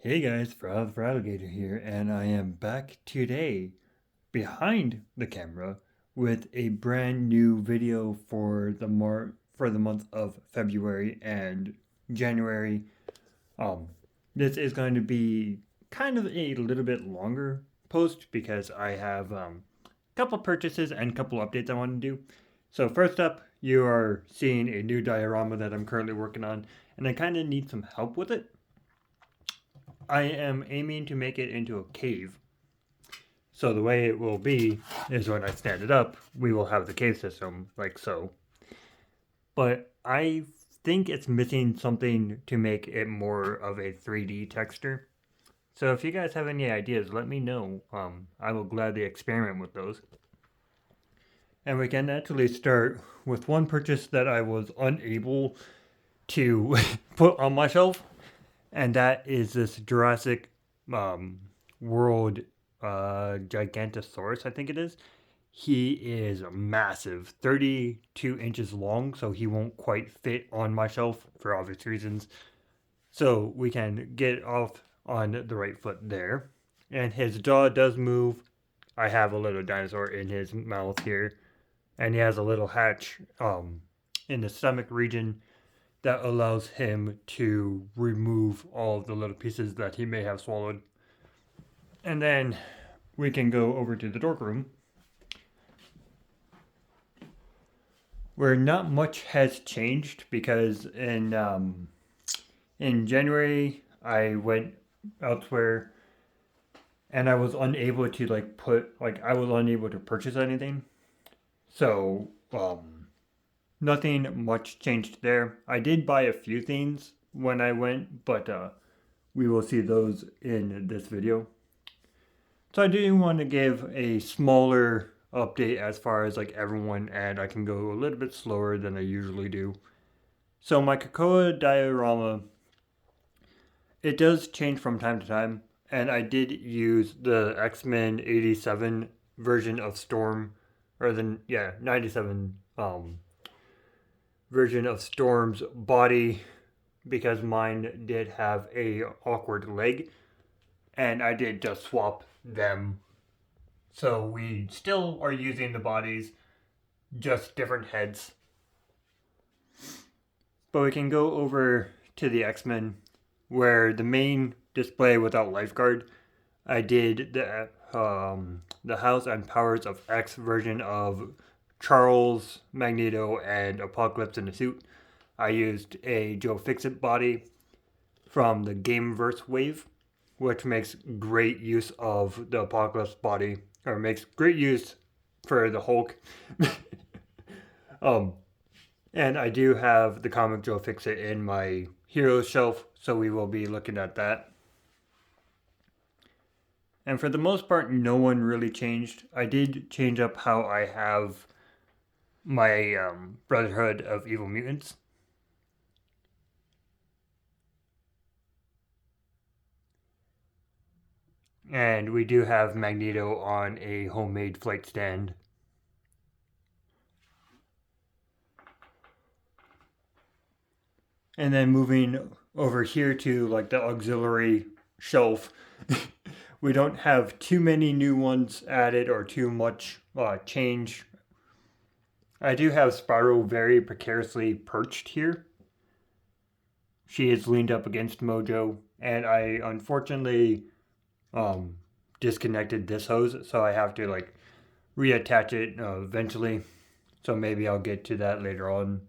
Hey guys, for Alligator here, and I am back today behind the camera with a brand new video for the month of February and January. Um, this is going to be kind of a little bit longer post because I have a couple purchases and a couple updates I want to do. So first up, you are seeing a new diorama that I'm currently working on, and I kind of need some help with it. I am aiming to make it into a cave. So the way it will be is when I stand it up, we will have the cave system like so. But I think it's missing something to make it more of a 3D texture. So if you guys have any ideas, let me know. I will gladly experiment with those. And we can actually start with one purchase that I was unable to put on my shelf, and that is this Jurassic World Gigantosaurus, I think it is. He is massive, 32 inches long, so he won't quite fit on my shelf for obvious reasons. So we can get off on the right foot there. And his jaw does move. I have a little dinosaur in his mouth here, and he has a little hatch in the stomach region that allows him to remove all of the little pieces that he may have swallowed. And then we can go over to the dork room where not much has changed because in January I went elsewhere and I was unable to I was unable to purchase anything. So nothing much changed there. I did buy a few things when I went, but we will see those in this video. So I do want to give a smaller update as far as like everyone, and I can go a little bit slower than I usually do. So my Cocoa diorama, it does change from time to time, and I did use the X-Men 87 version of Storm, or the 97 version of Storm's body because mine did have a awkward leg, and I did just swap them. So we still are using the bodies, just different heads. But we can go over to the X-Men, where the main display without lifeguard, I did the House and Powers of X version of Charles, Magneto, and Apocalypse in a suit. I used a Joe Fixit body from the Gameverse wave, which makes great use of the Apocalypse body, or makes great use for the Hulk. um, and I do have the comic Joe Fixit in my Heroes shelf, so we will be looking at that. And for the most part, no one really changed. I did change up how I have my Brotherhood of Evil Mutants. And we do have Magneto on a homemade flight stand. And then moving over here to like the auxiliary shelf, we don't have too many new ones added or too much change. I do have Spiral very precariously perched here. She is leaned up against Mojo, and I unfortunately um, disconnected this hose, so I have to like reattach it eventually. So maybe I'll get to that later on.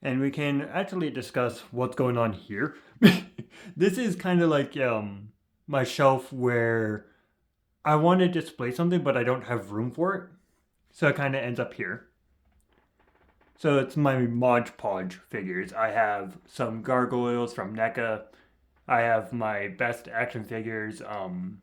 And we can actually discuss what's going on here. This is kind of like my shelf where I want to display something, but I don't have room for it. So it kind of ends up here. So it's my Mod Podge figures. I have some gargoyles from NECA. I have my best action figures, Aang,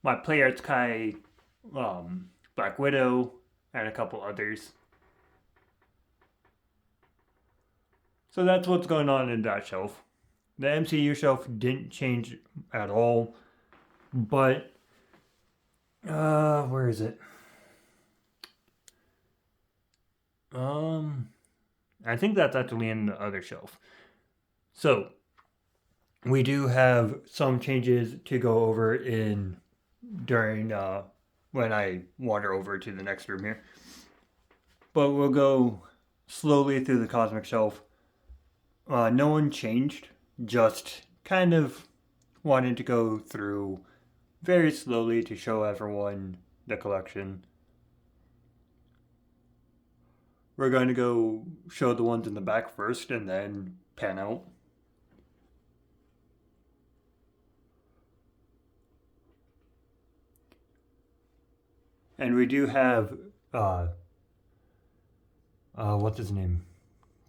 my Play Arts Kai, Black Widow, and a couple others. So that's what's going on in that shelf. The MCU shelf didn't change at all, but Where is it? I think that's actually in the other shelf. So we do have some changes to go over in during when I wander over to the next room here. But we'll go slowly through the cosmic shelf. No one changed, just kind of wanted to go through very slowly to show everyone the collection. We're going to go show the ones in the back first and then pan out. And we do have, what's his name?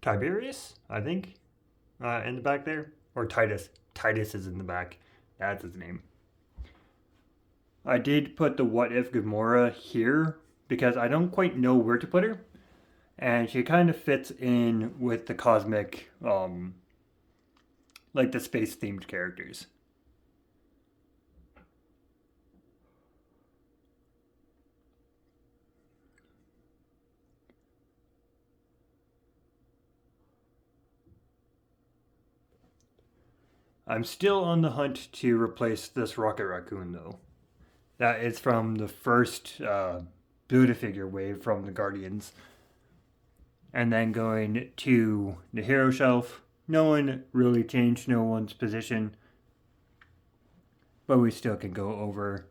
Tiberius, I think, in the back there. Or Titus. Titus is in the back. That's his name. I did put the What If Gamora here because I don't quite know where to put her. And she kind of fits in with the cosmic, like the space themed characters. I'm still on the hunt to replace this Rocket Raccoon, though. That is from the first Build-A-Figure wave from the Guardians. And then going to the hero shelf. No one really changed no one's position. But we still can go over.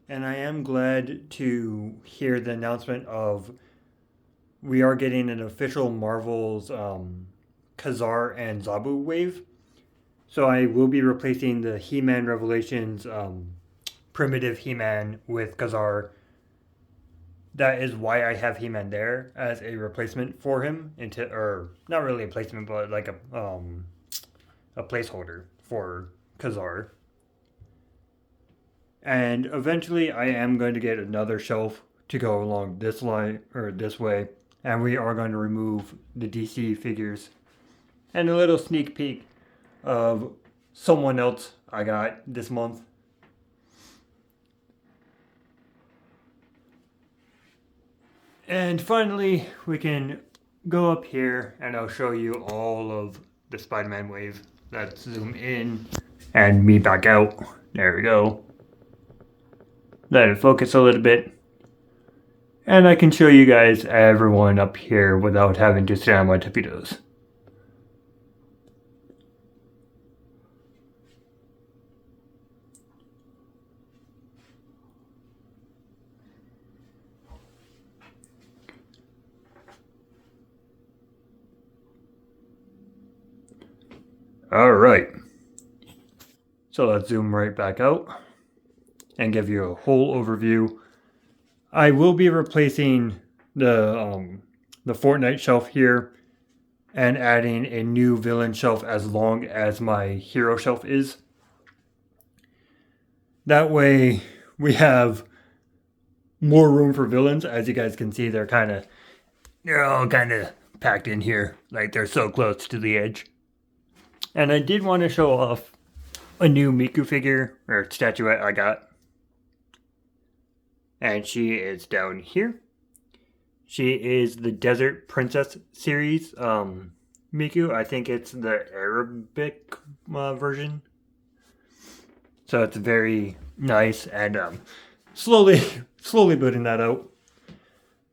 And I am glad to hear the announcement of we are getting an official Marvel's Khazar and Zabu wave. So I will be replacing the He-Man Revelations primitive He-Man with Khazar. That is why I have He-Man there as a replacement for him, or not really a replacement, but like a placeholder for Khazar. And eventually I am going to get another shelf to go along this line or this way, and we are going to remove the DC figures. And a little sneak peek of someone else I got this month. And finally, we can go up here and I'll show you all of the Spider-Man wave. Let's zoom in and me back out. There we go. Let it focus a little bit. And I can show you guys everyone up here without having to stand on my tippy toes. Alright. So let's zoom right back out and give you a whole overview. I will be replacing the Fortnite shelf here and adding a new villain shelf as long as my hero shelf is. That way we have more room for villains. As you guys can see, they're all kind of packed in here, like they're so close to the edge. And I did want to show off a new Miku figure or statuette I got. And she is down here. She is the Desert Princess series Miku. I think it's the Arabic version. So it's very nice and slowly building that out.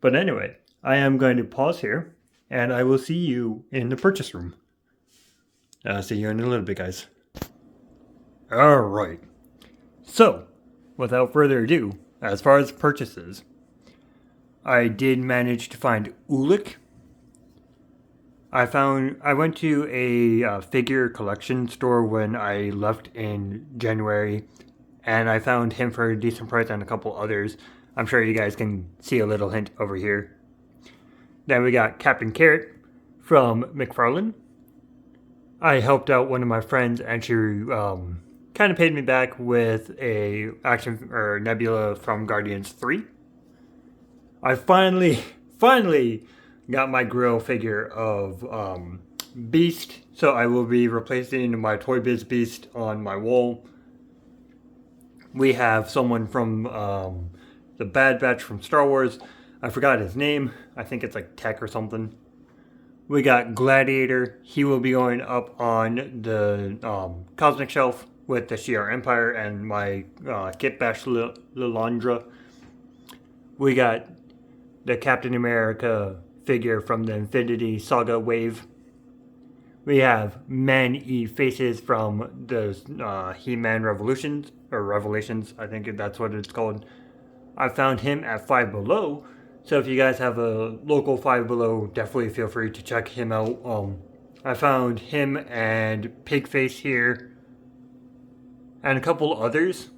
But anyway, I am going to pause here and I will see you in the purchase room. See you in a little bit, guys. Alright. So, without further ado, as far as purchases, I did manage to find Ulik. I went to a figure collection store when I left in January, and I found him for a decent price and a couple others. I'm sure you guys can see a little hint over here. Then we got Captain Carrot from McFarlane. I helped out one of my friends, and she kind of paid me back with a Nebula from Guardians 3. I finally got my grill figure of Beast, so I will be replacing my Toy Biz Beast on my wall. We have someone from the Bad Batch from Star Wars. I forgot his name. I think it's like Tech or something. We got Gladiator. He will be going up on the Cosmic Shelf with the Shi'ar Empire and my Kit Bash Lilandra. We got the Captain America figure from the Infinity Saga wave. We have Man-E faces from the He-Man Revolutions, or Revelations, I think that's what it's called. I found him at Five Below, so if you guys have a local Five Below, definitely feel free to check him out. I found him and Pigface here, and a couple others.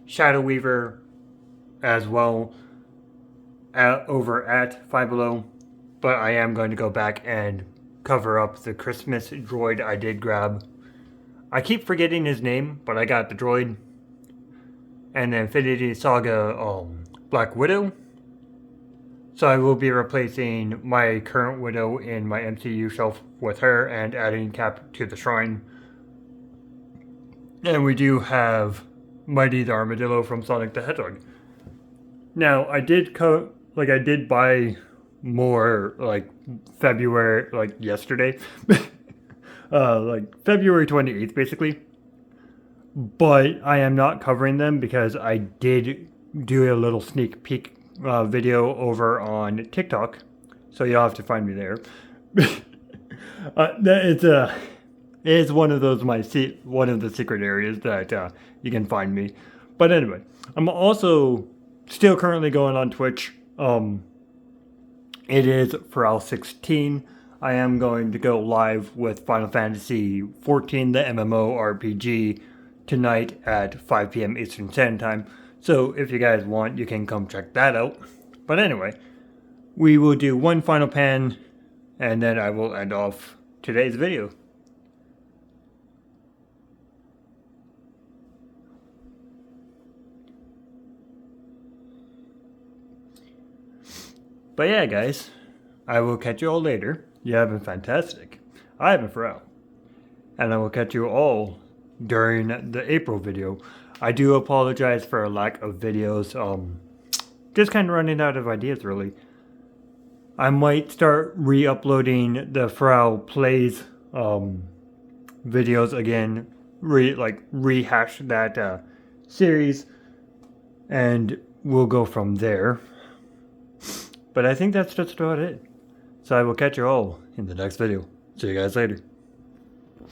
Shadow Weaver as well over at Five Below, but I am going to go back and cover up the Christmas droid I did grab. I keep forgetting his name, but I got the droid. And the Infinity Saga Black Widow. So I will be replacing my current Widow in my MCU shelf with her and adding Cap to the shrine. And we do have Mighty the Armadillo from Sonic the Hedgehog. Now I did buy more like February, like yesterday, like February 28th basically. But I am not covering them because I did do a little sneak peek video over on TikTok, so you'll have to find me there. It is one of those one of the secret areas that you can find me. But anyway, I'm also still currently going on Twitch. It is foral16. I am going to go live with Final Fantasy XIV, the MMORPG, tonight at 5 p.m. Eastern Standard Time. So if you guys want, you can come check that out. But anyway, we will do one final pan, and then I will end off today's video. But yeah, guys, I will catch you all later. You have been fantastic. I have been Pharrell. And I will catch you all during the April video. I do apologize for a lack of videos. Just kind of running out of ideas, really. I might start re-uploading the Pharrell Plays videos again. Rehash that series. And we'll go from there. But I think that's just about it. So I will catch you all in the next video. See you guys later.